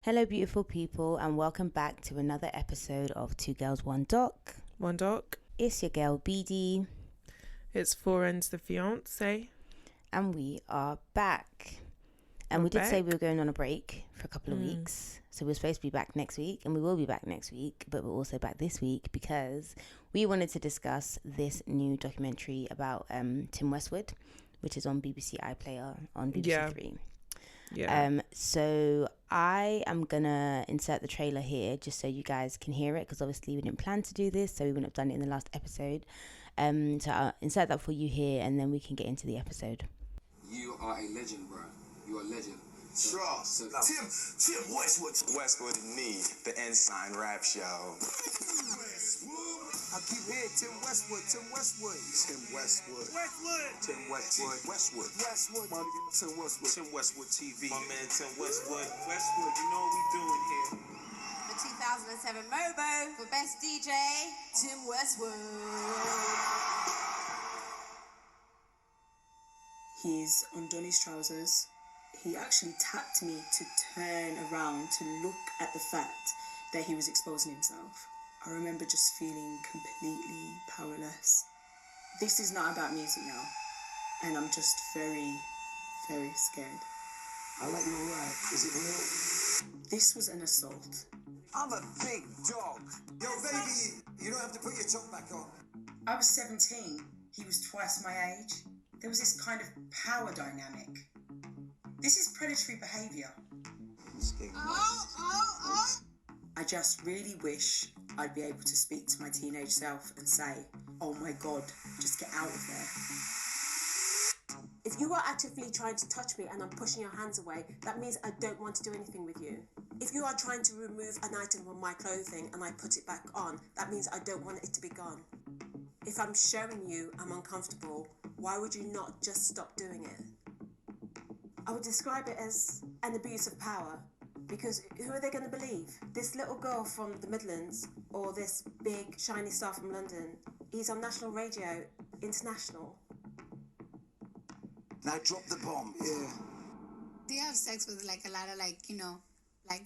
Hello, beautiful people, and welcome back to another episode of Two Girls, One Doc. One Doc. It's your girl, BD. It's Four Ends the Fiance. And we are back. And we did say we were going on a break for a couple of weeks. So we're supposed to be back next week, and we will be back next week, but we're also back this week because we wanted to discuss this new documentary about Tim Westwood, which is on BBC iPlayer on BBC Three. Yeah. So I am gonna insert the trailer here just so you guys can hear it, because obviously we didn't plan to do this, so we wouldn't have done it in the last episode. So I'll insert that for you here, and then we can get into the episode. You are a legend, bro. You are a legend. Sure. Tim Westwood. Westwood and me, the Ensign Rap Show. Westwood. I keep hearing Tim Westwood. Tim Westwood. Tim Westwood. Westwood. Tim Westwood. Westwood. Westwood. Tim Westwood. Tim Westwood TV. My man Tim Westwood. Westwood, you know what we doing here. The 2007 Mobo for Best DJ, Tim Westwood. He's undone his trousers. He actually tapped me to turn around to look at the fact that he was exposing himself. I remember just feeling completely powerless. This is not about music now, and I'm just very, very scared. I like your rap. Is it real? This was an assault. I'm a big dog. Yo, baby, you don't have to put your top back on. I was 17. He was twice my age. There was this kind of power dynamic. This is predatory behaviour. I just really wish I'd be able to speak to my teenage self and say, oh my God, just get out of there. If you are actively trying to touch me and I'm pushing your hands away, that means I don't want to do anything with you. If you are trying to remove an item from my clothing and I put it back on, that means I don't want it to be gone. If I'm showing you I'm uncomfortable, why would you not just stop doing it? I would describe it as an abuse of power, because who are they going to believe? This little girl from the Midlands or this big shiny star from London? He's on national radio, international. Now drop the bomb. Yeah. Do you have sex with like a lot of like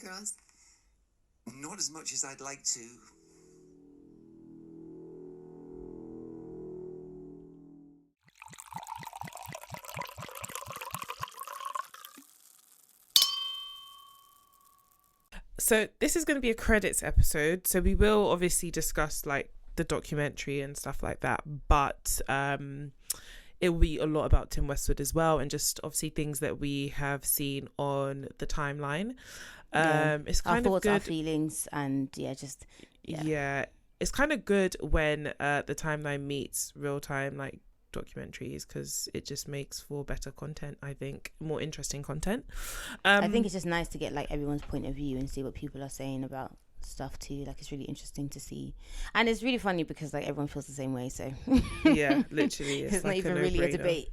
girls? Not as much as I'd like to. So this is going to be a credits episode. So we will obviously discuss like the documentary and stuff like that. But it will be a lot about Tim Westwood as well, and just obviously things that we have seen on the timeline. It's kind our thoughts, of good. our feelings, and It's kind of good when the timeline meets real time like documentaries, because it just makes for better content. I think more interesting content. I think it's just nice to get like everyone's point of view and see what people are saying about stuff too. Like, it's really interesting to see, and it's really funny because like everyone feels the same way, so yeah, literally it's like not even really a debate.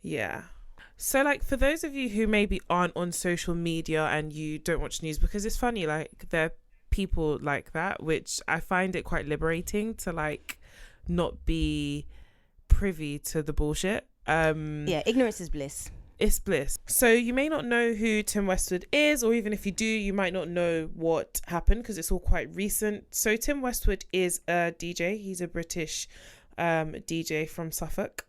Yeah. So like for those of you who maybe aren't on social media and you don't watch news, because it's funny, like there are people like that, which I find it quite liberating to like not be privy to the bullshit. Ignorance is bliss. It's bliss. So you may not know who Tim Westwood is, or even if you do, you might not know what happened because it's all quite recent. So Tim Westwood is a DJ. He's a British DJ from Suffolk.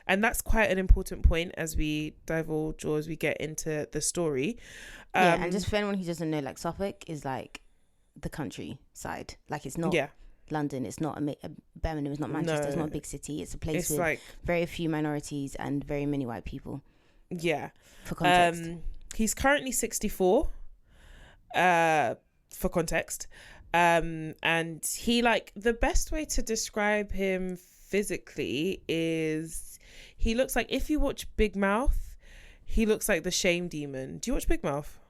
And that's quite an important point as we divulge or as we get into the story. And just for anyone who doesn't know, like Suffolk is like the countryside. Like, it's not London, it's not Birmingham, it's not Manchester, it's not a big city. It's a place with like very few minorities and very many white people. Yeah. For context. He's currently 64, for context. And he, like, the best way to describe him physically is he looks like, if you watch Big Mouth, he looks like the shame demon. Do you watch Big Mouth?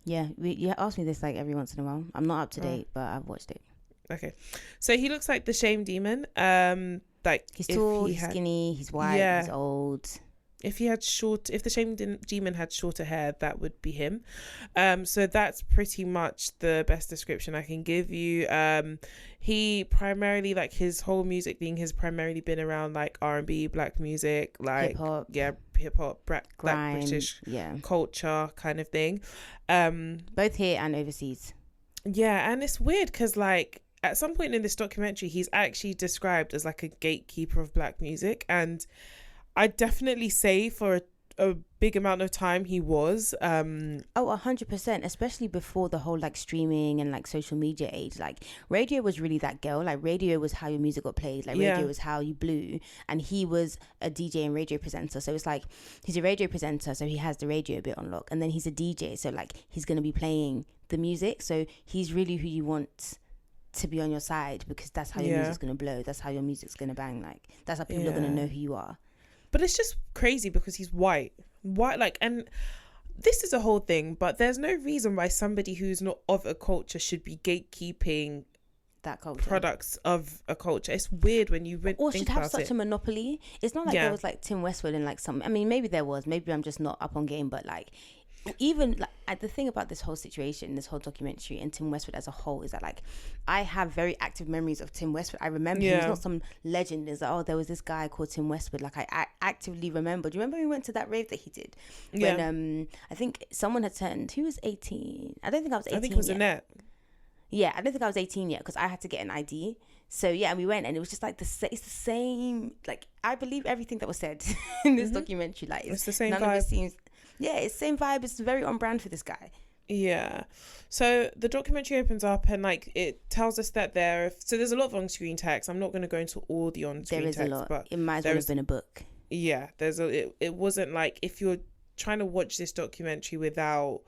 Yeah, you ask me this like every once in a while. I'm not up to date, but I've watched it. Okay, so he looks like the shame demon. Like, he's tall, he's skinny, he's white, he's old. if the Shame Demon had shorter hair, that would be him. So that's pretty much the best description I can give you. He primarily, like, his whole music thing has primarily been around like R&B, black music, like hip-hop, black British culture kind of thing. Both here and overseas. Yeah, and it's weird because, like, at some point in this documentary, he's actually described as like a gatekeeper of black music, and I definitely say for a big amount of time he was. 100%, especially before the whole like streaming and like social media age. Like, radio was really that girl. Like, radio was how your music got played. Like, radio was how you blew. And he was a DJ and radio presenter. So it's like, he's a radio presenter, so he has the radio bit on lock. And then he's a DJ, so like he's going to be playing the music. So he's really who you want to be on your side, because that's how your music's going to blow. That's how your music's going to bang. Like, that's how people are going to know who you are. But it's just crazy because he's white, like, and this is a whole thing, but there's no reason why somebody who's not of a culture should be gatekeeping that culture, products of a culture. It's weird when you think about it. Or should have such a monopoly. It's not like there was like Tim Westwood and like some, I mean, maybe there was, maybe I'm just not up on game, but like, even like the thing about this whole situation, this whole documentary, and Tim Westwood as a whole, is that like I have very active memories of Tim Westwood. I remember he was not some legend. It's like, oh, there was this guy called Tim Westwood. Like, I actively remember. Do you remember we went to that rave that he did? When I think someone had turned, he was 18. I don't think I was 18 I think it was Annette. Yeah, I don't think I was 18 yet, because I had to get an ID. So yeah, and we went, and it was just like it's the same. Like, I believe everything that was said in this documentary. Like, it's the same none vibe. Of it seems. Yeah, it's the same vibe. It's very on brand for this guy. Yeah. So the documentary opens up and like it tells us that there's a lot of on-screen text. I'm not going to go into all the on-screen text. There is a lot. But it might as well have been a book. Yeah, it wasn't like, if you're trying to watch this documentary without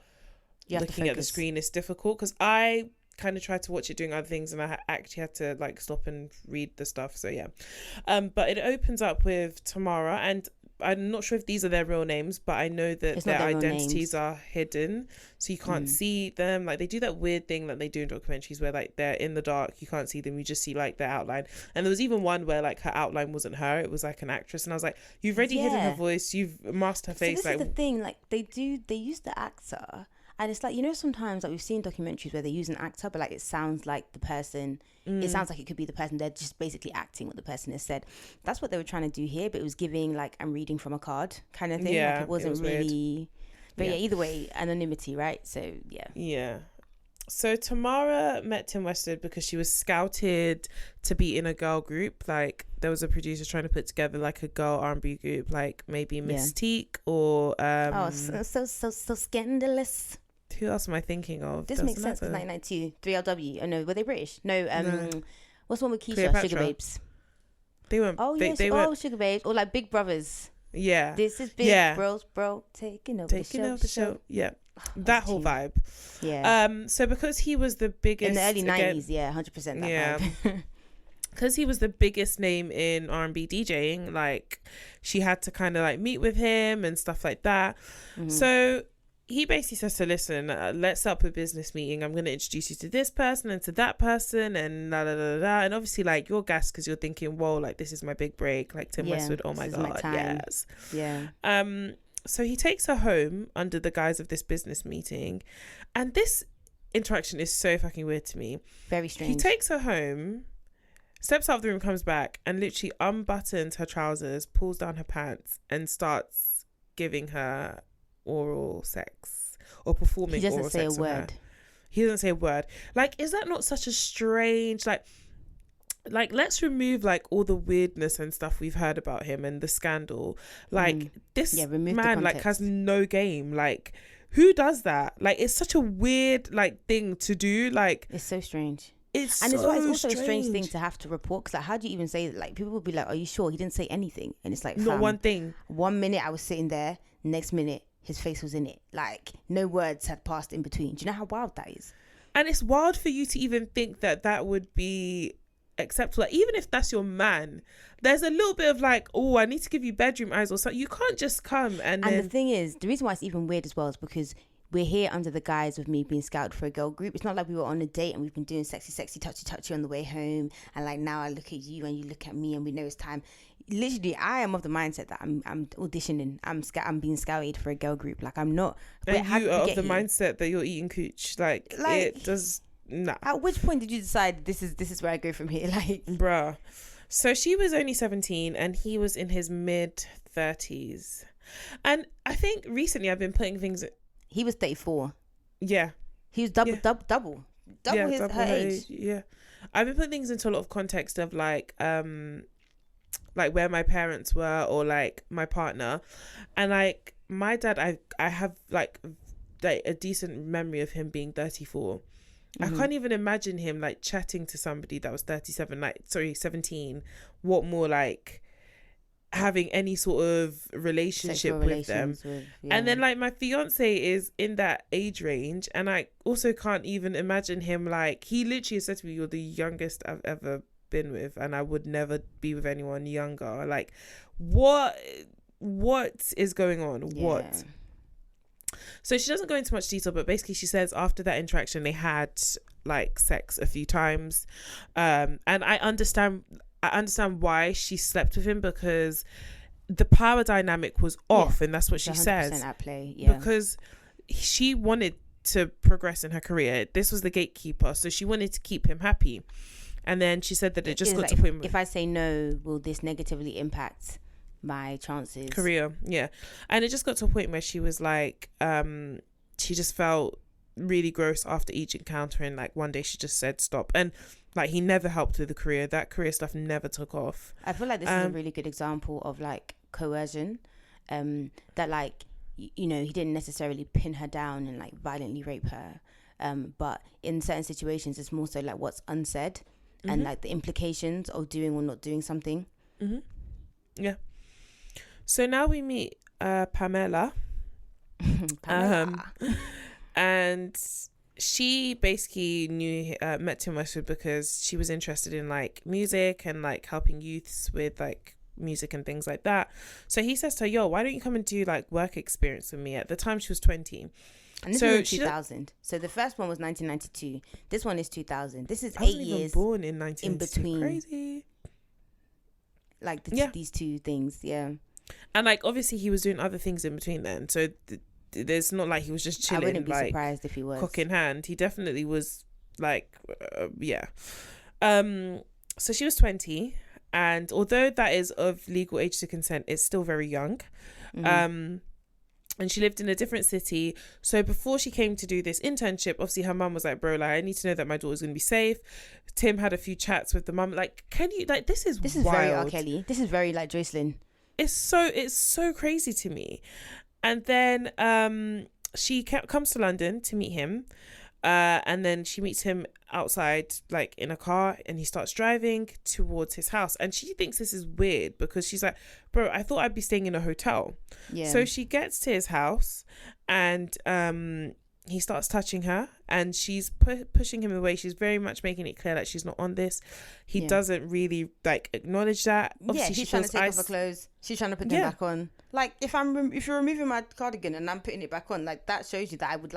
looking at the screen, it's difficult, because I kind of tried to watch it doing other things and I actually had to like stop and read the stuff. So yeah. But it opens up with Tamara, and I'm not sure if these are their real names, but I know that their identities are hidden, so you can't see them. Like, they do that weird thing that they do in documentaries where like they're in the dark, you can't see them, you just see like their outline. And there was even one where like her outline wasn't her, it was like an actress, and I was like, you've already hidden her voice, you've masked her face. So this is the thing, like they use the actor. And it's like, you know, sometimes like we've seen documentaries where they use an actor, but like it sounds like the person, it sounds like it could be the person. They're just basically acting what the person has said. That's what they were trying to do here, but it was giving like, I'm reading from a card kind of thing. Yeah, like, it wasn't really weird. But yeah, either way, anonymity, right? So yeah. Yeah. So Tamara met Tim Westwood because she was scouted to be in a girl group. Like, there was a producer trying to put together like a girl R&B group, like maybe Mystique or so scandalous. Who else am I thinking of? This makes sense, because 1992, 3LW. Oh no, were they British? No, what's the one with Keisha? Cleopatra. Sugar Babes. They weren't. Oh yes, they weren't. Sugar Babes, or like Big Brothers. Yeah. This is Big Bros, bro, taking over the show. Yeah. That whole vibe. Yeah. So because he was the biggest in the early 90s, 100% that vibe. Because he was the biggest name in R&B DJing, like, she had to kind of like meet with him and stuff like that. So he basically says to listen, let's set up a business meeting. I'm going to introduce you to this person and to that person and da da da da. And obviously, like, you're gassed because you're thinking, whoa, like, this is my big break. Like, Tim Westwood, oh my God, yes. Yeah. So he takes her home under the guise of this business meeting. And this interaction is so fucking weird to me. Very strange. He takes her home, steps out of the room, comes back, and literally unbuttons her trousers, pulls down her pants, and starts giving her oral sex or performing oral sex. He doesn't say a word. He doesn't say a word. Like, is that not such a strange, like let's remove like all the weirdness and stuff we've heard about him and the scandal. Like, this man like has no game. Like, who does that? Like, it's such a weird like thing to do. Like, it's so strange. It's also a strange thing to have to report, because like, how do you even say that? Like, people will be like, are you sure? He didn't say anything. And it's like, not one thing. 1 minute I was sitting there, next minute his face was in it. Like, no words had passed in between. Do you know how wild that is? And it's wild for you to even think that that would be acceptable. Like, even if that's your man, there's a little bit of like, oh, I need to give you bedroom eyes or something. You can't just come and the thing is, the reason why it's even weird as well is because we're here under the guise of me being scouted for a girl group. It's not like we were on a date and we've been doing sexy, touchy on the way home, and like, now I look at you and you look at me and we know it's time. literally, I am of the mindset that I'm auditioning. I'm being scouted for a girl group. Like, I'm not. And you are of the mindset that you're eating cooch. Like it does. Nah. At which point did you decide this is where I go from here? Like, bruh. So she was only 17 and he was in his mid 30s. And I think recently I've been putting things. He was 34. Yeah. He was double her age. Yeah. I've been putting things into a lot of context of like where my parents were or like my partner. And like my dad, I have like a decent memory of him being 34. I can't even imagine him like chatting to somebody that was 17. What more like having any sort of relationship with them. And then like my fiance is in that age range, and I also can't even imagine him, like, he literally said to me, "You're the youngest I've ever been with, and I would never be with anyone younger." Like, what is going on? What? So she doesn't go into much detail, but basically she says after that interaction they had like sex a few times, and I understand why she slept with him, because the power dynamic was off, and that's what she says. At play, because she wanted to progress in her career. This was the gatekeeper, so she wanted to keep him happy. And then she said that it just got to the point. If I say no, will this negatively impact my chances? Career, yeah. And it just got to a point where she was like, she just felt really gross after each encounter, and like one day she just said stop. And like he never helped with the career. That career stuff never took off. I feel like this is a really good example of like coercion, that like you know, he didn't necessarily pin her down and like violently rape her, but in certain situations it's more so like what's unsaid and like the implications of doing or not doing something. Yeah. So now we meet Pamela. And she basically met Tim Westwood because she was interested in like music and like helping youths with like music and things like that. So he says to her, "Yo, why don't you come and do like work experience with me?" At the time she was 20. And this was 2000. So the first one was 1992. This one is 2000. This is 8 years. I wasn't even born in 1992. In between. Crazy. Like these two things, yeah. And like obviously he was doing other things in between then. So there's not like he was just chilling. I wouldn't be like, surprised if he was. Cock in hand. He definitely was like, yeah. So she was 20. And although that is of legal age to consent, it's still very young. And she lived in a different city. So before she came to do this internship, obviously her mum was like, "Bro, like I need to know that my daughter's gonna be safe." Tim had a few chats with the mum. Like, can you like this is wild. Very R. Kelly. This is very like Jocelyn. It's so crazy to me. And then she comes to London to meet him. And then she meets him outside, like in a car, and he starts driving towards his house. And she thinks this is weird because she's like, "Bro, I thought I'd be staying in a hotel." Yeah. So she gets to his house, and he starts touching her, and she's pushing him away. She's very much making it clear that she's not on this. He doesn't really like acknowledge that. Obviously, she's trying to take off her clothes. She's trying to put them back on. Like if you're removing my cardigan and I'm putting it back on, like that shows you that I would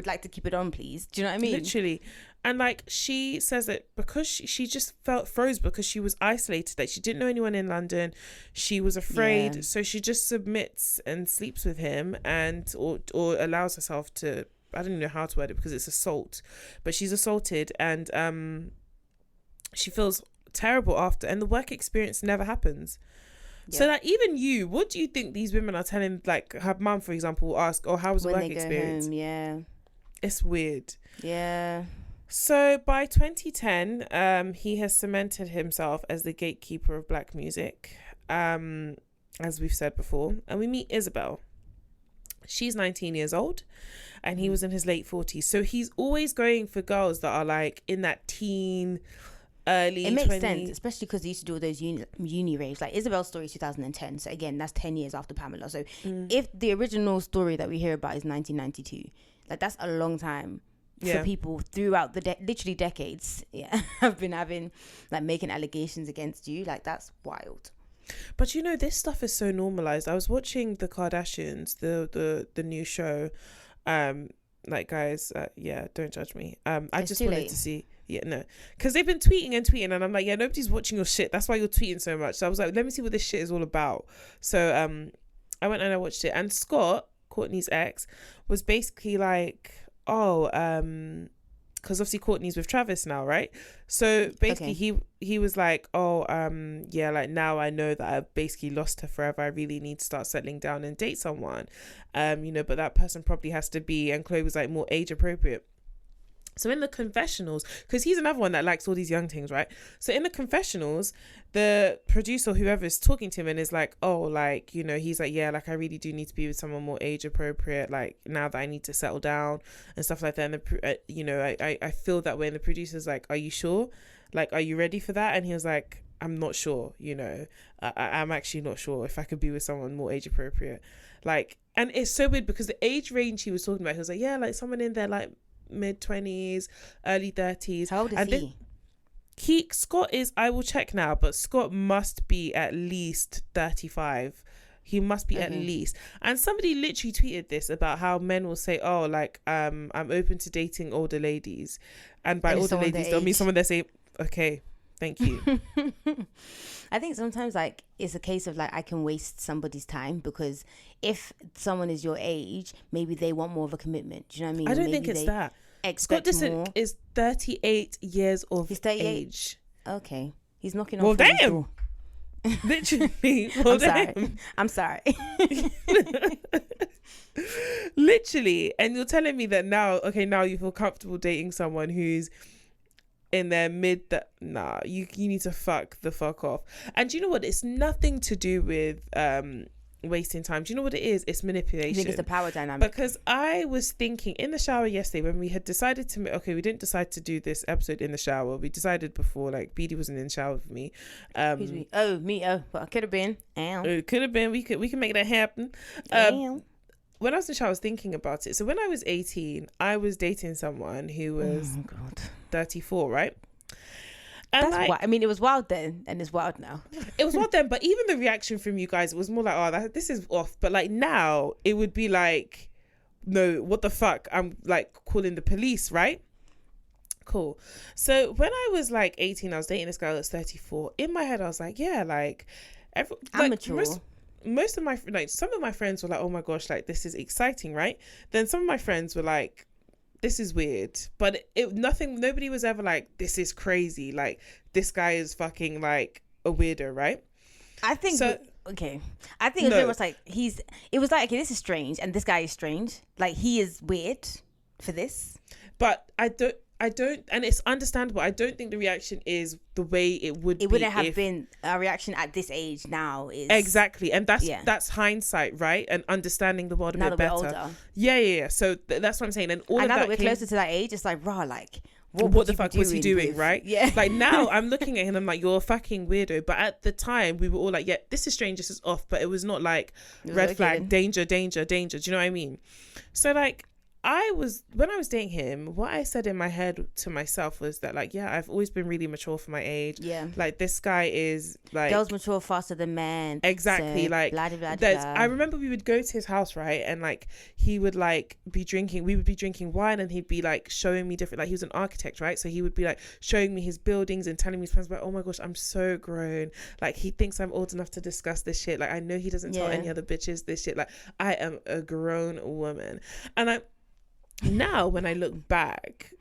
like to keep it on, please. Do you know what I mean? Literally. And like she says that because she just felt froze because she was isolated, that she didn't know anyone in London. She was afraid, so she just submits and sleeps with him, and or allows herself to. I don't know how to word it because it's assault, but she's assaulted, and she feels terrible after, and the work experience never happens. Yeah. So like even you, what do you think these women are telling? Like her mum, for example, will ask, "Oh, how was the work experience?" Home, yeah, it's weird. Yeah. So by 2010, he has cemented himself as the gatekeeper of black music, as we've said before, and we meet Isabel. She's 19 years old, and he was in his late 40s. So he's always going for girls that are like in that teen, early. It makes sense, especially because they used to do all those uni raves. Like Isabel's story is 2010. So again, that's 10 years after Pamela. So if the original story that we hear about is 1992, like that's a long time for people throughout the literally decades. Yeah, have been having like making allegations against you. Like that's wild. But you know, this stuff is so normalized. I was watching the Kardashians, the new show, like, guys, yeah, don't judge me. I It's just too wanted late. to see. Yeah, no, because they've been tweeting, and I'm like, yeah, nobody's watching your shit. That's why you're tweeting so much. So I was like, let me see what this shit is all about. So I went and I watched it, and Scott, Courtney's ex, was basically like, oh, because obviously Courtney's with Travis now, right? So basically he was like, oh, yeah, like now I know that I've basically lost her forever. I really need to start settling down and date someone, you know, but that person probably has to be, and Chloe was like, more age appropriate. So in the confessionals, because he's another one that likes all these young things, right? So in the confessionals, the producer, whoever is talking to him, and is like, oh, like, you know, he's like, yeah, like, I really do need to be with someone more age appropriate, like, now that I need to settle down and stuff like that. And, you know, I feel that way. And the producer's like, are you sure? Like, are you ready for that? And he was like, I'm not sure, you know. I'm actually not sure if I could be with someone more age appropriate. Like, and it's so weird because the age range he was talking about, he was like, yeah, like, someone in there, like, mid-20s, early 30s. How old is he? Scott is, I will check now, but Scott must be at least 35. He must be at least. And somebody literally tweeted this about how men will say, oh, like, I'm open to dating older ladies. And by older ladies, they'll mean someone that say, okay, thank you. I think sometimes, like, it's a case of, like, I can waste somebody's time, because if someone is your age, maybe they want more of a commitment. Do you know what I mean? I don't think it's that. Scott Disick is 38 years of age. Okay. He's knocking on. Well, damn. Literally. Well, I'm sorry. Literally. And you're telling me that now you feel comfortable dating someone who's in their nah, you need to fuck off. And do you know what? It's nothing to do with wasting time. Do you know what it is? It's manipulation. I think it's the power dynamic. Because I was thinking in the shower yesterday when we had decided to, we didn't decide to do this episode in the shower. We decided before, like, BD wasn't in the shower with me. Excuse me. Oh, me. Oh, well, I could have been. It could have been. We can make that happen. When I was in the shower, I was thinking about it. So when I was 18, I was dating someone who was 34, right? And that's wild. I mean, it was wild then, and it's wild now. It was wild then, but even the reaction from you guys, it was more like, oh, this is off. But like now, it would be like, no, what the fuck? I'm like calling the police, right? Cool. So when I was like 18, I was dating this guy that's 34. In my head, I was like, yeah, like, I'm mature. Most of my, like, some of my friends were like, oh my gosh, like, this is exciting, right? Then some of my friends were like, this is weird, but nobody was ever like, this is crazy, like, this guy is fucking like a weirdo, right? I think so. Okay, I think it was like it was like, okay, this is strange, and this guy is strange, like, he is weird for this. But I don't, and it's understandable. I don't think the reaction is the way it would be. It wouldn't have been a reaction at this age now. Is exactly, and that's hindsight, right? And understanding the world a bit better. Older. Yeah. So that's what I'm saying. And now that we're closer to that age, it's like, raw, like, what the fuck was he doing, right? Yeah. Like, now I'm looking at him, I'm like, you're a fucking weirdo. But at the time, we were all like, yeah, this is strange, this is off. But it was not like red flag, danger. Do you know what I mean? So like, when I was dating him, what I said in my head to myself was that, like, yeah, I've always been really mature for my age. Yeah. Like, this guy is like, girls mature faster than men. Exactly. So, like, blah, blah, blah. I remember we would go to his house, right? And like, he would like we would be drinking wine, and he'd be like showing me different, like, he was an architect, right? So he would be like showing me his buildings and telling me his plans. Like, oh my gosh, I'm so grown. Like, he thinks I'm old enough to discuss this shit. Like, I know he doesn't tell any other bitches this shit. Like, I am a grown woman. And now when I look back,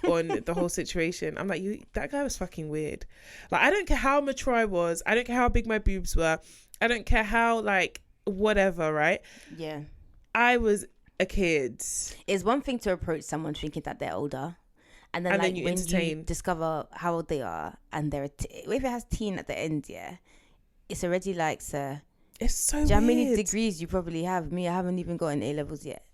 on the whole situation, I'm like, that guy was fucking weird. Like, I don't care how mature I was, I don't care how big my boobs were, I don't care how, like, whatever, right? Yeah. I was a kid. It's one thing to approach someone thinking that they're older, and then like, when you discover how old they are, and they're if it has teen at the end, it's already like, sir, it's so weird. How many degrees you probably have? Me, I haven't even gotten A levels yet.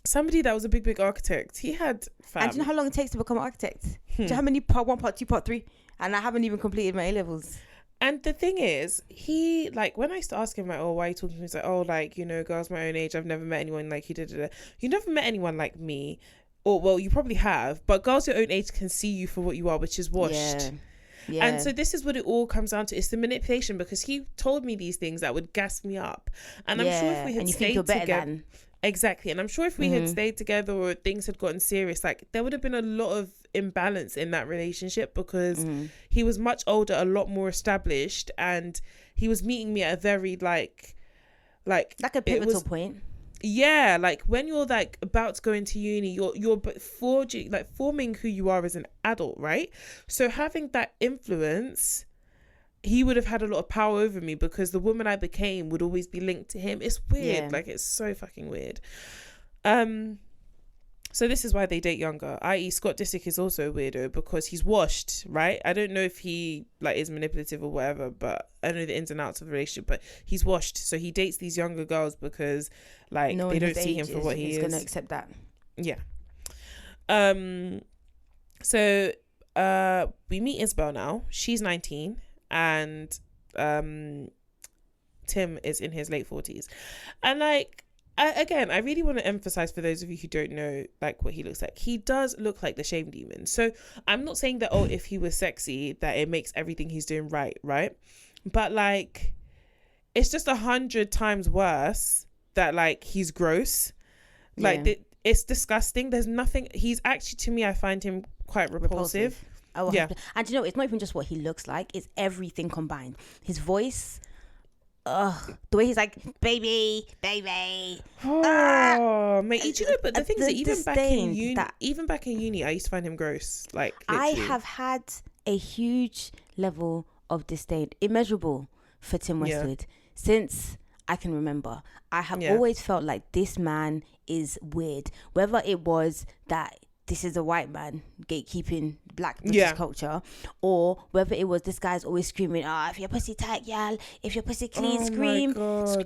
Somebody that was a big architect, he had and do you know how long it takes to become an architect? Do you know how many part 1, part 2, part 3, and I haven't even completed my A levels. And the thing is, he, like, when I used to ask him, like, oh, why are you talking to me? He's like, oh, like, you know, girls my own age, I've never met anyone like you. You never met anyone like me, or, well, you probably have, but girls your own age can see you for what you are, which is washed. Yeah. And so this is what it all comes down to. It's the manipulation, because he told me these things that would gas me up. And I'm sure if we had stayed together, Exactly. And I'm sure if we had stayed together or things had gotten serious, like there would have been a lot of imbalance in that relationship, because he was much older, a lot more established, and he was meeting me at a very like a pivotal point. Yeah, like when you're like about to go into uni, you're forging, like forming who you are as an adult, right? So having that influence, he would have had a lot of power over me, because the woman I became would always be linked to him. It's weird. Like, it's so fucking weird. So this is why they date younger, i.e. Scott Disick is also a weirdo, because he's washed, right? I don't know if he like is manipulative or whatever, but I don't know the ins and outs of the relationship, but he's washed. So he dates these younger girls because like they don't see him for what he is. He's going to accept that. Yeah. So we meet Isabel now. She's 19 and Tim is in his late 40s. And like, I really want to emphasize for those of you who don't know like what he looks like. He does look like the shame demon. So I'm not saying that, oh, if he was sexy, that it makes everything he's doing right? But like, it's just 100 times worse that like he's gross. Like it's disgusting. There's nothing. He's actually, to me, I find him quite repulsive. Oh, yeah. And you know, it's not even just what he looks like, it's everything combined. His voice, the way he's like, baby. Oh, mate, you know, but the thing is that even back in uni, I used to find him gross. Like, literally. I have had a huge level of disdain, immeasurable, for Tim Westwood since I can remember. I have always felt like this man is weird, whether it was that this is a white man gatekeeping black British culture, or whether it was this guy's always screaming, if your pussy tight, y'all, if your pussy clean, scream.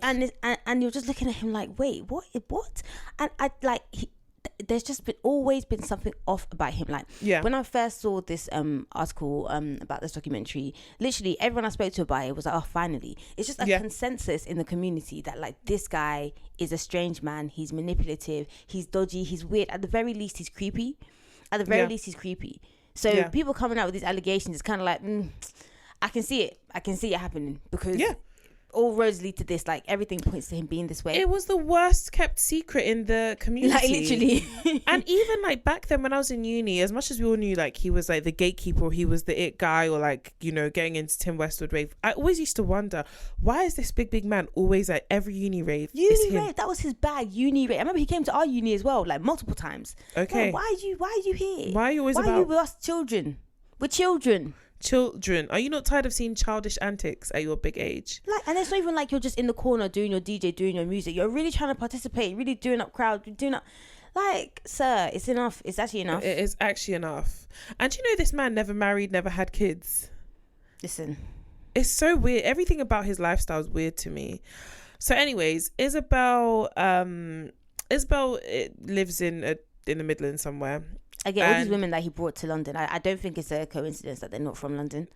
And you're just looking at him like, wait, what? And I like, there's just always been something off about him. Like, when I first saw this article about this documentary, literally everyone I spoke to about it was like, oh, finally. It's just a consensus in the community that like this guy is a strange man. He's manipulative, he's dodgy, he's weird. At the very least, he's creepy. So people coming out with these allegations, it's kind of like, I can see it happening, because all roads lead to this. Like, everything points to him being this way. It was the worst kept secret in the community. Like, literally. And even like back then when I was in uni, as much as we all knew like he was like the gatekeeper, or he was the it guy, or like, you know, getting into Tim Westwood rave, I always used to wonder, why is this big man always at every uni rave? That was his bag. Uni rave. I remember he came to our uni as well, like multiple times. Okay. Why are you here? Why are you always Why are you with us children? We're children. Are you not tired of seeing childish antics at your big age? Like, and it's not even like you're just in the corner doing your DJ, doing your music. You're really trying to participate, really doing up crowd, doing up. Like, sir, it's enough. It's actually enough. It is actually enough. And you know, this man never married, never had kids. Listen, it's so weird. Everything about his lifestyle is weird to me. So anyways, Isabel lives in the Midlands somewhere. Again, all these women that he brought to London, I don't think it's a coincidence that they're not from London.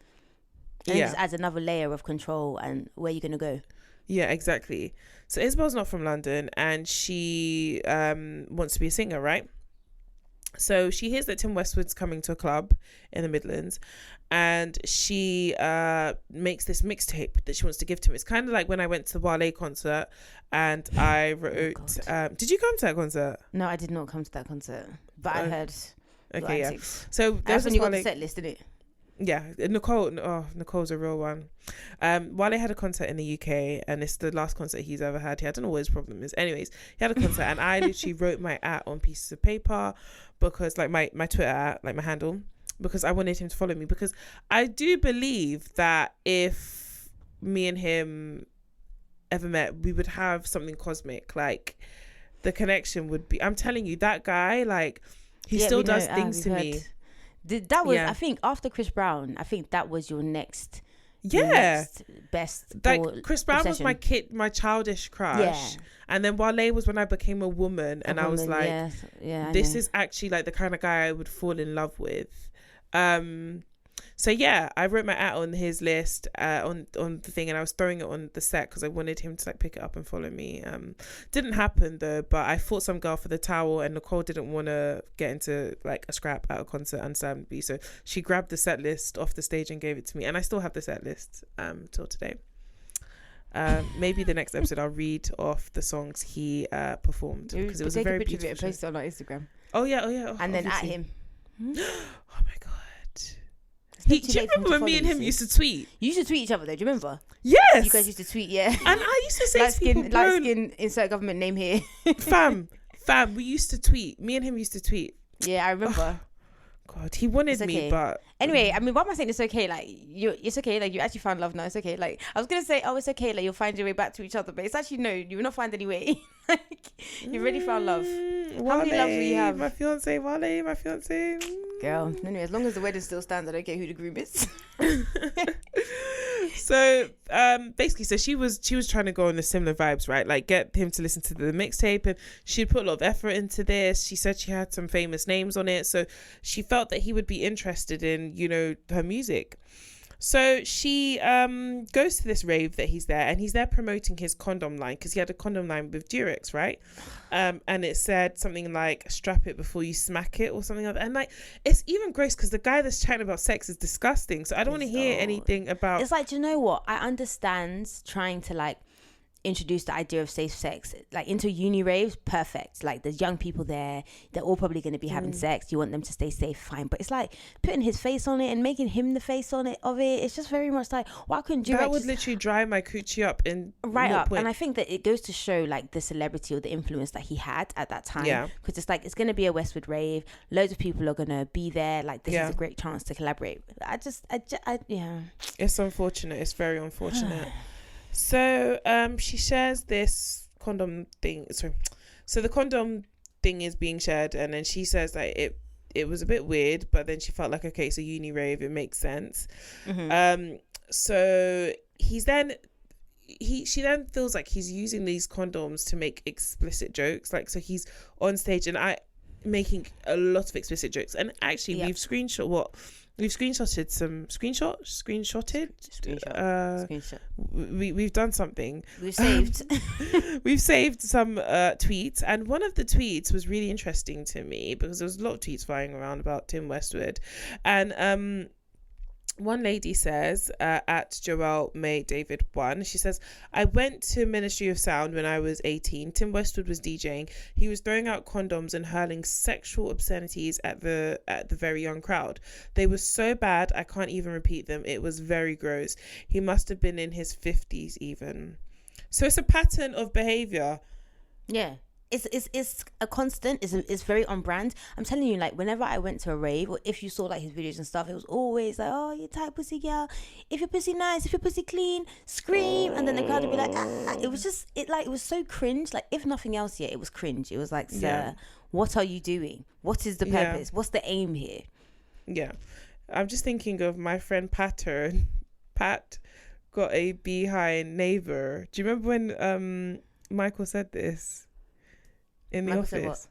And it just adds another layer of control and where you're going to go. Yeah, exactly. So Isabel's not from London, and she wants to be a singer, right? So she hears that Tim Westwood's coming to a club in the Midlands, and she makes this mixtape that she wants to give to him. It's kind of like when I went to the Wale concert and I wrote... did you come to that concert? No, I did not come to that concert, but I heard... Okay, yeah. So that's when you got the set list, didn't it? Yeah, Nicole's a real one. Wale had a concert in the UK, and it's the last concert he's ever had. I don't know what his problem is. Anyways, he had a concert, and I literally wrote my @ on pieces of paper, because like my Twitter @ like my handle, because I wanted him to follow me, because I do believe that if me and him ever met, we would have something cosmic. Like, the connection would be, I'm telling you, that guy, like, he still does things to me. That was, I think, after Chris Brown, I think that was your next best. Like, Chris Brown was my childish crush. Yeah. And then Wale was when I became a woman, and I was like, this is actually like the kind of guy I would fall in love with. So yeah, I wrote my @ on his list on the thing, and I was throwing it on the set because I wanted him to like pick it up and follow me. Didn't happen though, but I fought some girl for the towel, and Nicole didn't want to get into like a scrap at a concert, understandably. So she grabbed the set list off the stage and gave it to me, and I still have the set list till today. Maybe the next episode I'll read off the songs he performed, because it was a very beautiful show. Post it on our Instagram. Oh yeah, and then at him. Oh my god. Do you remember when me and him used to tweet? You used to tweet each other though. Do you remember? Yes. You guys used to tweet, yeah. And I used to say light to people, light skin, insert government name here. fam, we used to tweet. Me and him used to tweet. Yeah, I remember. God, he wanted me, but anyway, I mean, why am I saying it's okay? Like, it's okay. Like, you actually found love now. It's okay. Like, I was gonna say, oh, it's okay. Like, you'll find your way back to each other, but it's actually no. You will not find any way. Like, you already found love. How many loves will you have? My fiance, Wale, my fiance. Girl, anyway, as long as the wedding still stands, I don't care who the groom is. So basically, so she was trying to go on the similar vibes, right? Like, get him to listen to the mixtape, and she'd put a lot of effort into this. She said she had some famous names on it, so she felt that he would be interested in, you know, her music. So she goes to this rave that he's there, and he's there promoting his condom line, because he had a condom line with Durex, right? And it said something like, strap it before you smack it, or something like that. And like, it's even gross because the guy that's chatting about sex is disgusting. So I don't want to hear anything about... It's like, do you know what? I understand trying to like introduce the idea of safe sex like into uni raves. Perfect. Like, there's young people there, they're all probably going to be having sex, you want them to stay safe, fine. But it's like putting his face on it and making him the face on it of it. It's just very much like, why couldn't you... That would literally dry my coochie up in right up point. And I think that it goes to show like the celebrity or the influence that he had at that time. Yeah, because it's like, it's going to be a Westwood rave, loads of people are going to be there, like this is a great chance to collaborate. I yeah, it's unfortunate. It's very unfortunate. So she shares this condom thing. So the condom thing is being shared, and then she says that it was a bit weird, but then she felt like, okay, it's a uni rave, it makes sense. So she then feels like he's using these condoms to make explicit jokes. Like, so he's on stage and making a lot of explicit jokes. And actually, we've screenshotted some screenshot. We've done something. We've saved. We've saved some tweets, and one of the tweets was really interesting to me because there was a lot of tweets flying around about Tim Westwood, and one lady says, at Joelle May David 1, she says, I went to Ministry of Sound when I was 18. Tim Westwood was DJing. He was throwing out condoms and hurling sexual obscenities at the very young crowd. They were so bad, I can't even repeat them. It was very gross. He must have been in his 50s even. So it's a pattern of behavior. Yeah. It's a constant. It's very on brand. I'm telling you, like, whenever I went to a rave, or if you saw like his videos and stuff, it was always like, oh, you tight pussy girl, if your pussy nice, if your pussy clean, scream. And then the crowd would be like, ah. It was just, it was so cringe. Like, if nothing else, it was cringe. It was like, sir, what are you doing? What is the purpose? What's the aim here? Yeah, I'm just thinking of my friend Pat got a behind neighbor. Do you remember when Michael said this in the office,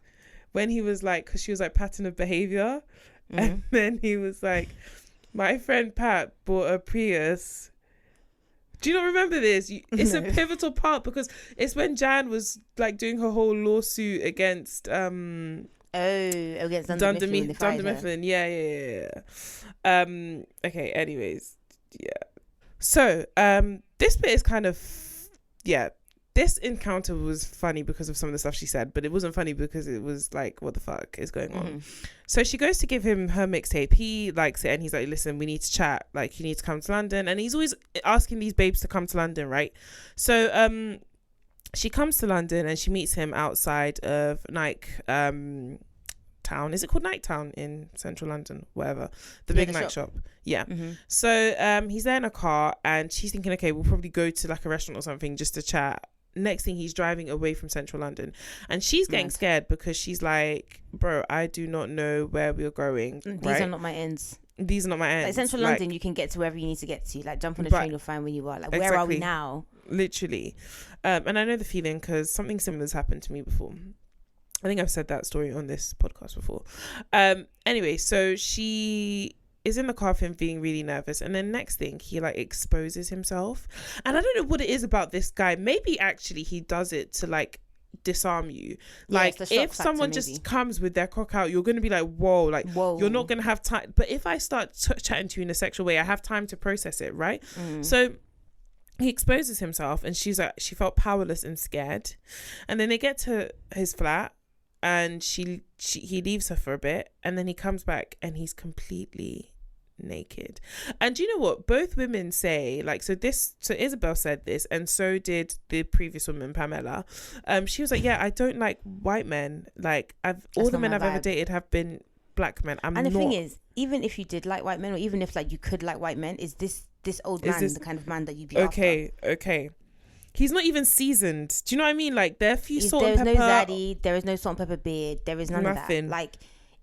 when he was like, because she was like, pattern of behavior, and then he was like, my friend Pat bought a Prius. Do you not remember this? It's a pivotal part, because it's when Jan was like doing her whole lawsuit against against Dunder Mifflin. Yeah. Okay, anyways, so this bit is kind of this encounter was funny because of some of the stuff she said, but it wasn't funny because it was like, what the fuck is going on? So she goes to give him her mixtape. He likes it, and he's like, listen, we need to chat. Like, you need to come to London. And he's always asking these babes to come to London, right? So she comes to London and she meets him outside of Nike Town. Is it called Nike Town in central London? Whatever. The big Nike shop. Yeah. So he's there in a car, and she's thinking, okay, we'll probably go to like a restaurant or something just to chat. Next thing, he's driving away from central London, and she's getting scared because she's like, bro, I do not know where we're going. These are not my ends. These are not my ends. Like, central London, you can get to wherever you need to get to. Like, jump on a train, you'll find where you are. Like, where are we now? Literally. And I know the feeling because something similar has happened to me before. I think I've said that story on this podcast before. Anyway, so she is in the car with him being really nervous, and then next thing, he like exposes himself. And I don't know what it is about this guy. Maybe actually he does it to like disarm you. Like, if someone just comes with their cock out, you're gonna be like, whoa, you're not gonna have time. But if I start chatting to you in a sexual way, I have time to process it, right? So he exposes himself, and she's like, she felt powerless and scared. And then they get to his flat, and he leaves her for a bit, and then he comes back and he's completely naked. And do you know what both women say? Like, so Isabel said this, and so did the previous woman, Pamela. She was like, yeah, I don't like white men. Like, all the men I've ever dated have been black men. And the thing is, even if you did like white men, or even if like you could like white men, is this old man the kind of man that you'd be after? Okay. He's not even seasoned. Do you know what I mean? Like, there are a few salt and pepper. There is no zaddy. There is no salt and pepper beard. There is none of that. Like,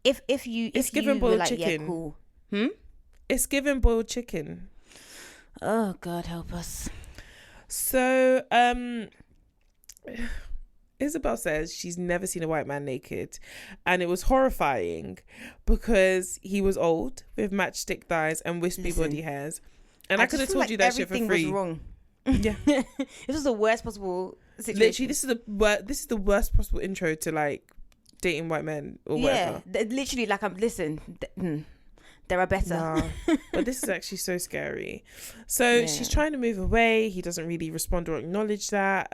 if you boiled like, chicken. Yeah, cool. It's given boiled chicken. Oh, God help us. So, Isabel says she's never seen a white man naked, and it was horrifying because he was old with matchstick thighs and wispy body hairs, and I could have told you that shit for free. Everything was wrong. Yeah, this was the worst possible situation. Literally, this is the worst possible intro to like dating white men or whatever. Yeah, literally, like there are better. Nah, but this is actually so scary. So she's trying to move away. He doesn't really respond or acknowledge that.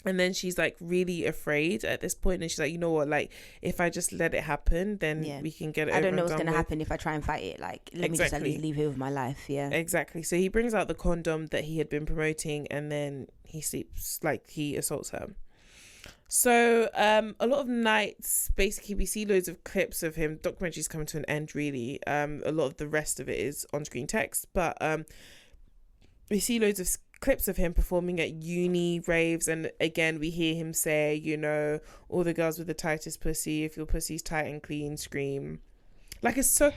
And then she's like really afraid at this point, and she's like, you know what, like if I just let it happen, then we can get it over. I don't know what's gonna happen if I try and fight it. Like, let me just at least leave here with my life. Yeah, exactly. So he brings out the condom that he had been promoting, and then he he assaults her. So a lot of nights, basically, we see loads of clips of him. Documentary's coming to an end, really. A lot of the rest of it is on-screen text, but we see loads of clips of him performing at uni raves, and again we hear him say, you know, all the girls with the tightest pussy, if your pussy's tight and clean, scream. Like, it's so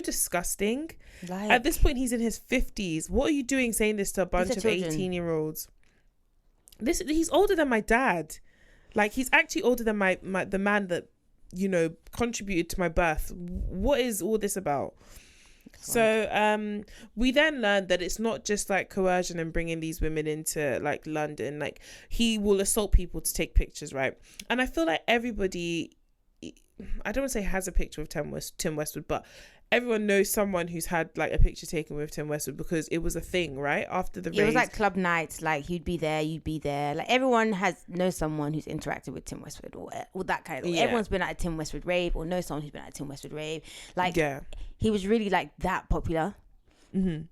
disgusting. Like, at this point he's in his 50s. What are you doing saying this to a bunch of 18-year-olds? He's older than my dad. Like, he's actually older than the man that, you know, contributed to my birth. What is all this about? So we then learned that it's not just like coercion and bringing these women into like London. Like, he will assault people to take pictures, right? And I feel like everybody, I don't want to say has a picture of Tim Westwood, but everyone knows someone who's had like a picture taken with Tim Westwood, because it was a thing, right? After the race. It was like club nights, like you'd be there. Like, everyone knows someone who's interacted with Tim Westwood or that kind of. Everyone's been at a Tim Westwood rave or knows someone who's been at a Tim Westwood rave. Like, he was really like that popular. Mm-hmm.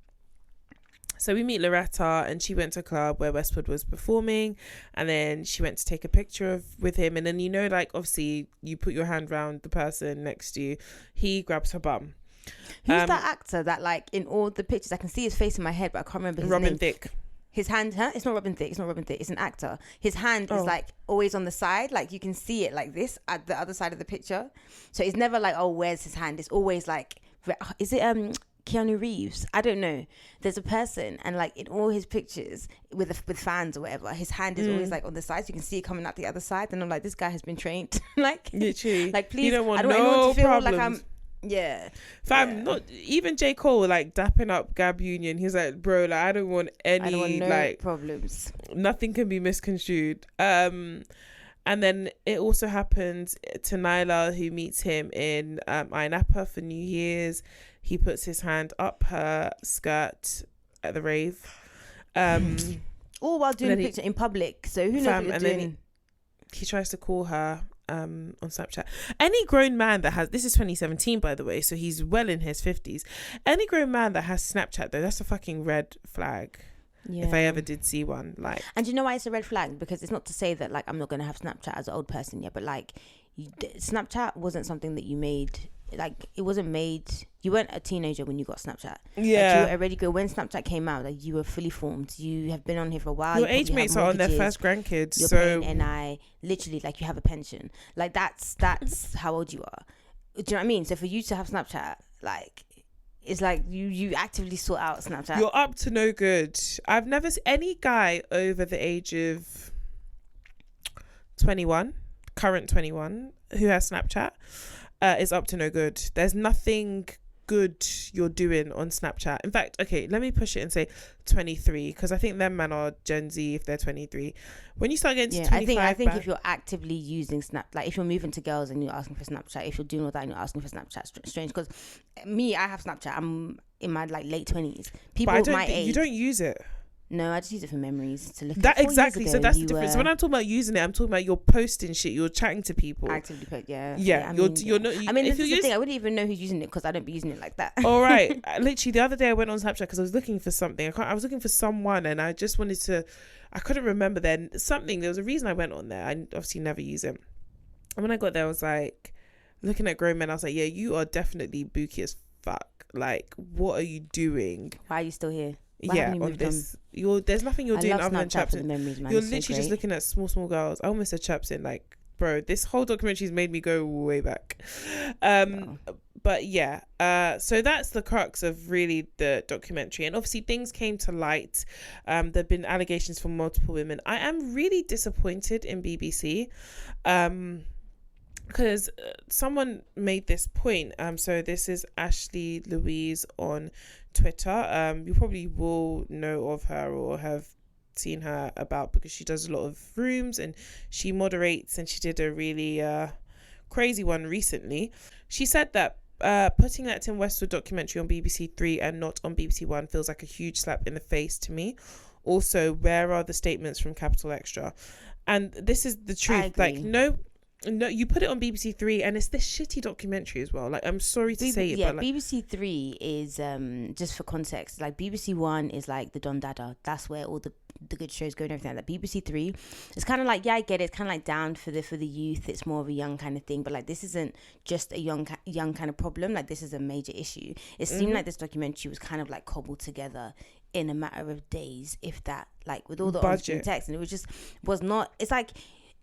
So we meet Loretta, and she went to a club where Westwood was performing, and then she went to take a picture with him, and then, you know, like, obviously you put your hand around the person next to you, he grabs her bum. Who's that actor that, like, in all the pictures, I can see his face in my head, but I can't remember his name. Robin Thicke. His hand, It's not Robin Thicke. It's an actor. His hand is like always on the side. Like, you can see it like this at the other side of the picture. So it's never like, oh, where's his hand? It's always like, is it Keanu Reeves? I don't know. There's a person, and like in all his pictures with fans or whatever, his hand is always like on the side, so you can see it coming out the other side. And I'm like, this guy has been trained. Like, literally, like, please, you don't want I don't want anyone to feel problems. like I'm. Yeah, fam. Not even J. Cole like dapping up Gab Union. He's like, bro, like, I don't want any like problems. Nothing can be misconstrued. And then it also happens to Nyla, who meets him in Ayia Napa for New Year's. He puts his hand up her skirt at the rave, all while doing a picture in public. So who knows what you're doing? Then he tries to call her on Snapchat. Any grown man that has, this is 2017 by the way, so he's well in his 50s. Any grown man that has Snapchat though, that's a fucking red flag. Yeah. If I ever did see one, like. And you know why it's a red flag? Because it's not to say that like I'm not gonna have Snapchat as an old person yet, but like Snapchat wasn't something that you made. Like, it wasn't made. You weren't a teenager when you got Snapchat. Yeah, like, you were already good when Snapchat came out. Like, you were fully formed. You have been on here for a while. Your age mates are on their first grandkids. You're so paying NI, literally, like, you have a pension. Like, that's how old you are. Do you know what I mean? So for you to have Snapchat, like, it's like you actively sort out Snapchat. You're up to no good. I've never seen any guy over the age of 21, current 21, who has Snapchat. Is up to no good. There's nothing good you're doing on Snapchat. In fact, okay, let me push it and say 23, because I think them men are Gen Z if they're 23. When you start getting to 25, I think if you're actively using Snap, like if you're moving to girls and you're asking for Snapchat, if you're doing all that and you're asking for Snapchat, strange. Because me, I have Snapchat. I'm in my like late 20s. People my age, you don't use it. No, I just use it for memories to look That at. 4 years exactly. So ago, that's the you difference. were When I'm talking about using it, I'm talking about you're posting shit, you're chatting to people. actively Yeah, I you're mean, you're not. I mean, if this is you the thing. use, I wouldn't even know who's using it because I don't be using it like that. all right. Literally, the other day I went on Snapchat because I was looking for something. I was looking for someone, and I just wanted to. I couldn't remember then something. There was a reason I went on there. I obviously never use it. And when I got there, I was like looking at grown men. I was like, yeah, you are definitely booky as fuck. Like, what are you doing? Why are you still here? Why Yeah, haven't you on moved this, there's nothing you're I doing love other than Snapchat for the chapsing. memories, man. You're It's so literally just great. looking at small girls. I almost said chapsing. Like, bro, this whole documentary's made me go way back. But yeah, so that's the crux of really the documentary. And obviously things came to light. There've been allegations from multiple women. I am really disappointed in BBC. Because someone made this point. So this is Ashley Louise on Twitter. You probably will know of her or have seen her about because she does a lot of rooms and she moderates, and she did a really crazy one recently. She said that putting that Tim Westwood documentary on BBC 3 and not on BBC 1 feels like a huge slap in the face to me. Also, where are the statements from Capital Extra? And this is the truth. Like, no, you put it on BBC 3 and it's this shitty documentary as well. Like, I'm sorry to say it, yeah, but like, BBC 3 is just for context. Like, BBC 1 is like the Don Dada. That's where all the good shows go and everything like that. BBC 3, it's kind of like, yeah, I get it. It's kind of like down for the youth. It's more of a young kind of thing. But like, this isn't just a young kind of problem. Like, this is a major issue. It seemed like this documentary was kind of like cobbled together in a matter of days, if that. Like, with all the on-screen text, and it was not. It's like,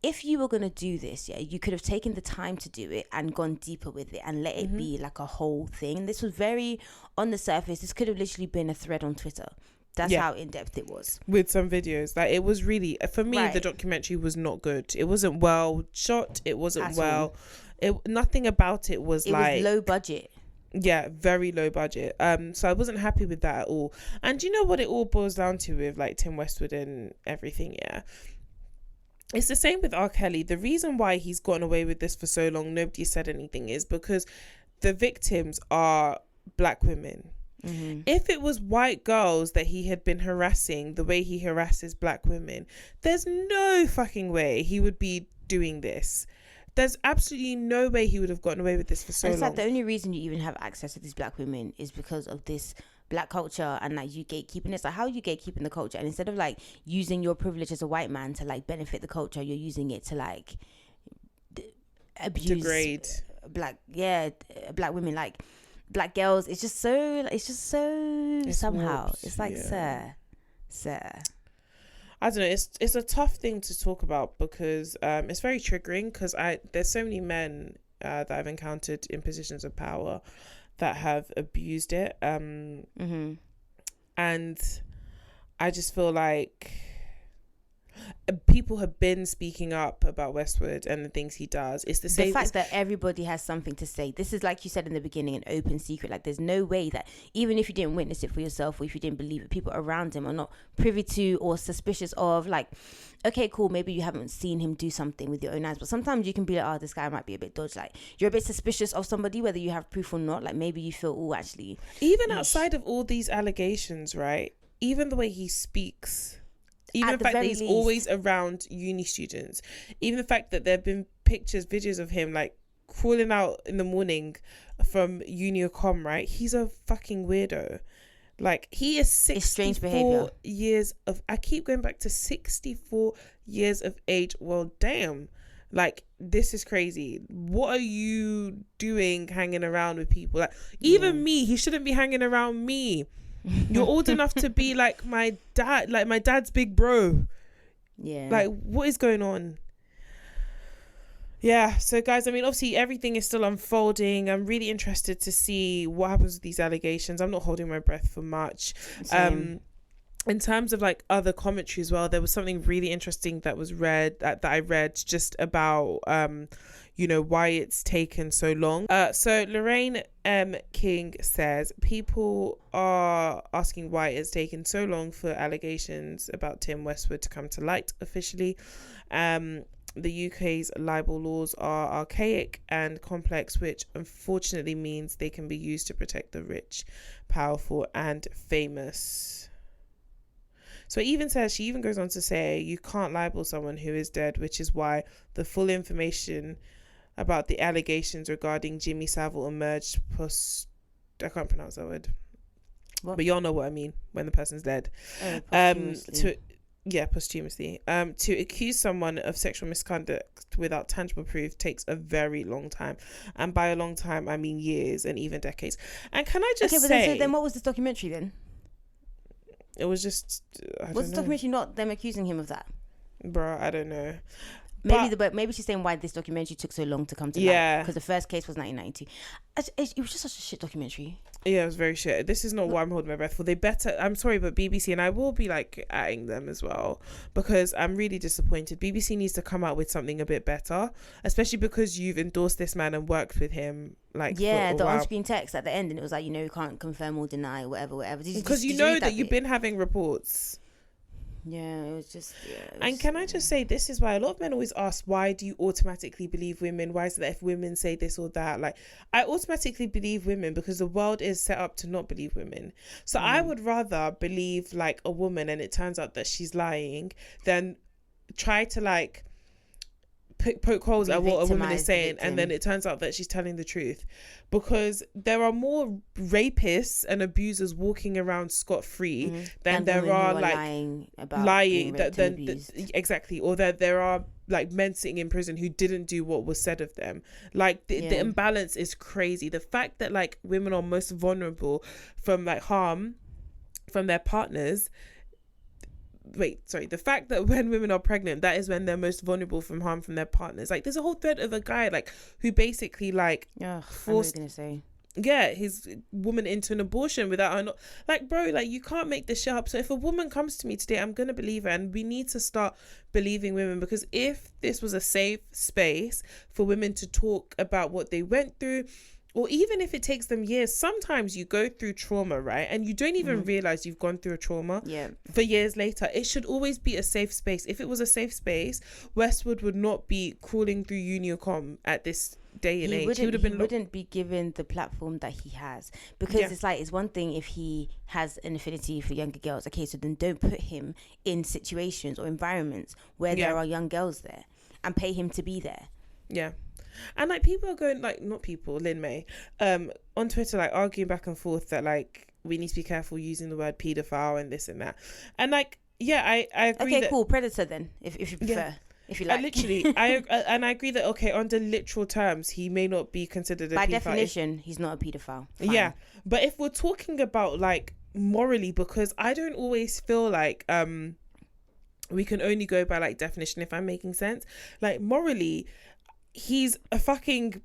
if you were going to do this, yeah, you could have taken the time to do it and gone deeper with it and let it be like a whole thing. This was very on the surface. This could have literally been a thread on Twitter. That's how in-depth it was. With some videos. Like, it was really, for me, the documentary was not good. It wasn't well shot. It wasn't nothing about it was like... It was low budget. Yeah, very low budget. So I wasn't happy with that at all. And you know what it all boils down to with like Tim Westwood and everything, yeah? It's the same with R. Kelly. The reason why he's gotten away with this for so long, nobody said anything, is because the victims are black women. Mm-hmm. If it was white girls that he had been harassing the way he harasses black women, there's no fucking way he would be doing this. There's absolutely no way he would have gotten away with this for so long. It's like the only reason you even have access to these black women is because of this black culture and like you gatekeeping. It's like, how are you gatekeeping the culture? And instead of like using your privilege as a white man to like benefit the culture, you're using it to like abuse, degrade black women, like black girls. It's just so somehow warped. It's like, sir. I don't know. It's a tough thing to talk about because it's very triggering because there's so many men that I've encountered in positions of power that have abused it. And I just feel like people have been speaking up about Westwood and the things he does. It's the same. The fact that everybody has something to say. This is, like you said in the beginning, an open secret. Like, there's no way that even if you didn't witness it for yourself or if you didn't believe it, people around him are not privy to or suspicious of. Like, okay, cool, maybe you haven't seen him do something with your own eyes, but sometimes you can be like, oh, this guy might be a bit dodgy. Like, you're a bit suspicious of somebody, whether you have proof or not. Like, maybe you feel, oh, actually. Even outside of all these allegations, right? Even the way he speaks... Even the fact that he's always around uni students. Even the fact that there have been videos of him like crawling out in the morning from Uniacom, right? He's a fucking weirdo. Like, he is 64 years of... I keep going back to 64 years of age. Well, damn. Like, this is crazy. What are you doing hanging around with people? Like, even me, he shouldn't be hanging around me. You're old enough to be like my dad, like my dad's big bro. Yeah. Like, what is going on? Yeah. So, guys, I mean, obviously everything is still unfolding. I'm really interested to see what happens with these allegations. I'm not holding my breath for much. Same. In terms of like other commentary as well, there was something really interesting that was that I read just about why it's taken so long. So Lorraine M. King says people are asking why it's taken so long for allegations about Tim Westwood to come to light officially. The UK's libel laws are archaic and complex, which unfortunately means they can be used to protect the rich, powerful and famous. So it even says, she even goes on to say, you can't libel someone who is dead, which is why the full information about the allegations regarding Jimmy Savile emerged I can't pronounce that word. What? But y'all know what I mean when the person's dead. Posthumously. Posthumously. To accuse someone of sexual misconduct without tangible proof takes a very long time. And by a long time, I mean years and even decades. And can I just say... so then what was this documentary then? It was just... Was the documentary not them accusing him of that? Bro, I don't know. Maybe she's saying why this documentary took so long to come to light. Yeah. Because the first case was 1992. It was just such a shit documentary. Yeah, it was very shit. This is not what I'm holding my breath for. They better... I'm sorry, but BBC, and I will be like atting them as well, because I'm really disappointed. BBC needs to come out with something a bit better, especially because you've endorsed this man and worked with him. Like, yeah, for a the while. on-screen text at the end, and it was like, you can't confirm or deny, whatever. Because you know that you've been having reports. Yeah, it was just... And can I just say, this is why a lot of men always ask, why do you automatically believe women? Why is it that if women say this or that? Like, I automatically believe women because the world is set up to not believe women. So I would rather believe, like, a woman and it turns out that she's lying than try to, like, poke holes at what a woman is saying and then it turns out that she's telling the truth, because there are more rapists and abusers walking around scot-free than there are like lying exactly, or that there are like men sitting in prison who didn't do what was said of them. Like the imbalance is crazy. The fact that like women are most vulnerable from like harm from their partners. The fact that when women are pregnant, that is when they're most vulnerable from harm from their partners. Like, there's a whole thread of a guy, like, who basically, like, forced his woman into an abortion without her not... Like, bro, like, you can't make this shit up. So if a woman comes to me today, I'm going to believe her, and we need to start believing women, because if this was a safe space for women to talk about what they went through, or even if it takes them years, sometimes you go through trauma, right? And you don't even realize you've gone through a trauma for years later. It should always be a safe space. If it was a safe space, Westwood would not be crawling through Unicom at this day and age. He wouldn't be given the platform that he has, because it's like, it's one thing if he has an affinity for younger girls. Okay, so then don't put him in situations or environments where there are young girls there and pay him to be there. Yeah. And like people are going, like, not people, Lin May, on Twitter, like arguing back and forth that like we need to be careful using the word paedophile and this and that. And like, I agree. Okay, cool, predator then, if you prefer, if you like. I agree that under literal terms he may not be considered a by paedophile. definition he's not a paedophile. Fine. Yeah, but if we're talking about like morally, because I don't always feel like we can only go by like definition, if I'm making sense. Like morally, he's a pedophile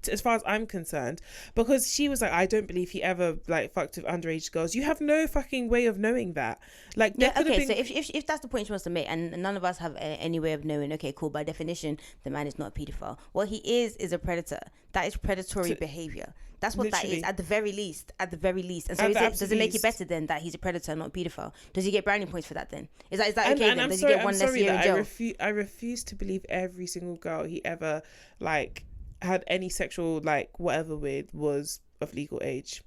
as far as I'm concerned, because she was like, I don't believe he ever like fucked with underage girls. You have no fucking way of knowing that. Like, so if that's the point she wants to make, and none of us have any way of knowing, okay, cool, by definition the man is not a pedophile. What he is a predator. That is predatory behavior. That's what literally. That is, at the very least. And so does it make it better then that he's a predator, not a pedophile? Does he get brownie points for that then? Is that okay then? Does he get one less year in jail? I refuse to believe every single girl he ever like had any sexual like whatever with was of legal age.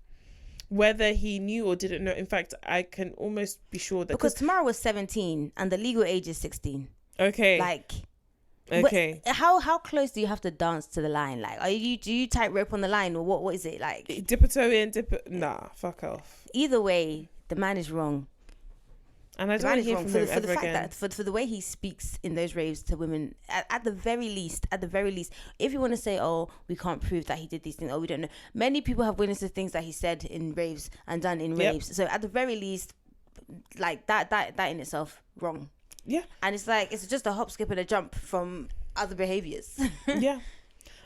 Whether he knew or didn't know. In fact, I can almost be sure that... Because Tamara was 17 and the legal age is 16. Okay. Like... Okay. How close do you have to dance to the line? Like, do you tight rope on the line, or what is it like? Dip a toe in, nah, fuck off. Either way, the man is wrong. And I don't hear from him for the fact again. that for the way he speaks in those raves to women, at the very least, if you want to say, oh, we can't prove that he did these things, or we don't know, many people have witnessed the things that he said in raves and done in raves. So at the very least, like that in itself, wrong. Yeah. And it's like, it's just a hop, skip and a jump from other behaviors. Yeah.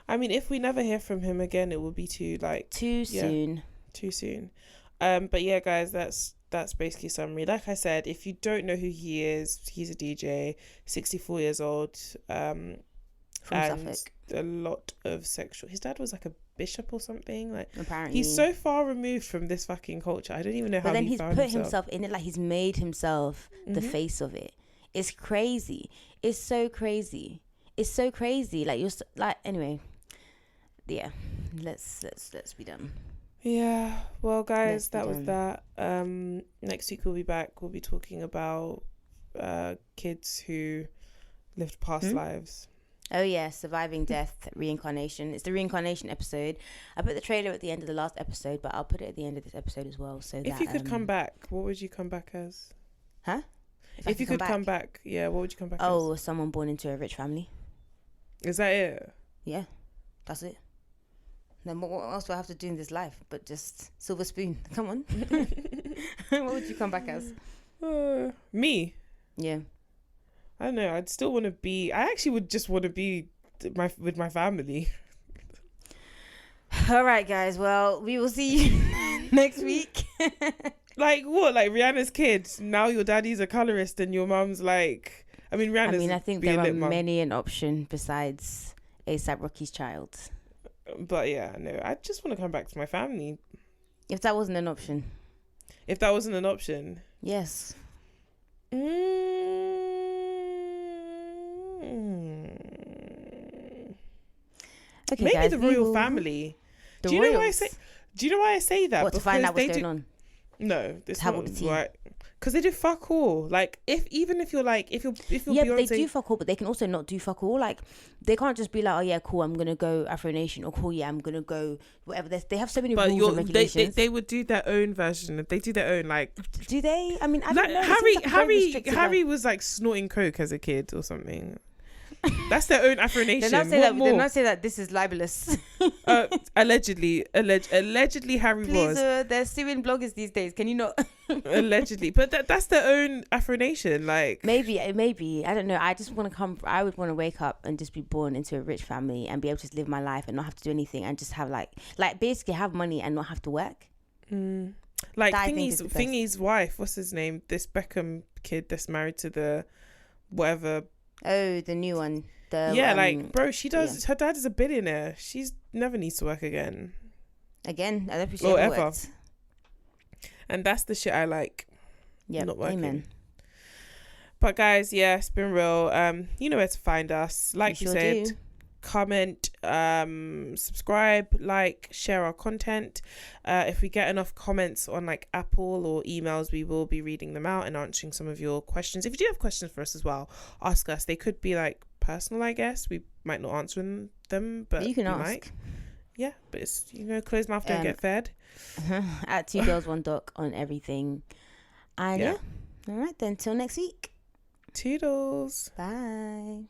I mean, if we never hear from him again, it will be too soon. But yeah, guys, that's basically summary. Like I said, if you don't know who he is, he's a DJ, 64 years old, from Suffolk. A lot of sexual... His dad was like a bishop or something. Like, apparently. He's so far removed from this fucking culture. I don't even know how he found himself. But then he's put himself in it, like he's made himself the face of it. It's crazy. It's so crazy. Like, you're like, anyway. Yeah. Let's be done. Yeah. Well, guys, Let's be that was done. that. Next week we'll be back. We'll be talking about kids who lived past lives. Oh yeah, surviving death, reincarnation. It's the reincarnation episode. I put the trailer at the end of the last episode, but I'll put it at the end of this episode as well. So If you could come back, what would you come back as? huh? If you could come back, yeah, what would you come back Oh, someone born into a rich family. as? Is that it? Yeah, that's it. Then what else do I have to do in this life but just silver spoon? Come on. What would you come back as? Me? Yeah. I don't know. I'd still want to be. I actually would just want to be with my family. All right, guys. Well, we will see you next week. Like what? Like Rihanna's kids. Now your daddy's a colorist and your mum's like. I mean, Rihanna's. I think there are many an option besides A$AP Rocky's child. But yeah, no. I just want to come back to my family. If that wasn't an option. If that wasn't an option. Yes. Okay, maybe guys, the royal family. Do you know why I say? Do you know why I say that? What, to find out what's going on? No, this have not all the tea. right. Because they do fuck all. Like if you're yeah, Beyonce, but they do fuck all, but they can also not do fuck all. Like they can't just be like, oh yeah, cool, I'm gonna go Afro Nation, or cool, yeah, I'm gonna go whatever. They have so many rules and regulations. they would do their own version. They do their own like. Do they? I mean, I Like, don't know. Harry was like snorting coke as a kid or something. That's their own Afro Nation. They not say that this is libelous. Allegedly, Harry Please, was. they're suing bloggers these days. Can you not? Allegedly, but that's their own Afro Nation. Like maybe I don't know. I just want to come. I would want to wake up and just be born into a rich family and be able to just live my life and not have to do anything and just have like basically have money and not have to work. Like Thingy's wife. What's his name? This Beckham kid that's married to the whatever. Oh, the new one. Like bro, she does. Yeah. Her dad is a billionaire. She's never needs to work again. I don't appreciate it. Ever. And that's the shit I like. Yeah, not working. Amen. But guys, yeah, it's been real. You know where to find us. Like you said, comment, subscribe, like, share our content. If we get enough comments on like Apple or emails, we will be reading them out and answering some of your questions. If you do have questions for us as well, ask us. They could be like personal, I guess. We might not answer them, but you can ask. Might. Yeah, but it's, closed mouth don't get fed. At 2 Girls 1 Doc on everything. And yeah. All right then, till next week. Toodles. Bye.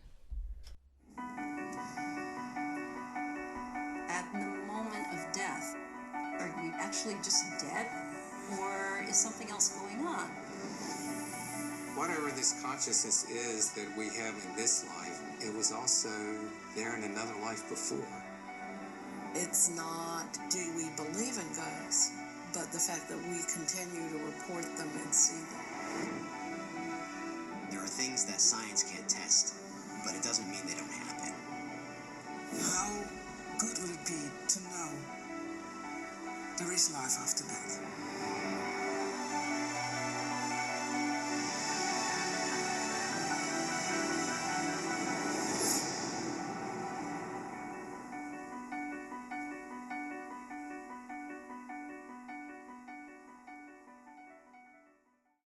At the moment of death, are we actually just dead? Or is something else going on? Whatever this consciousness is that we have in this life, it was also there in another life before. It's not do we believe in ghosts, but the fact that we continue to report them and see them. There are things that science can't test, but it doesn't mean they don't happen. How good would it be to know there is life after death?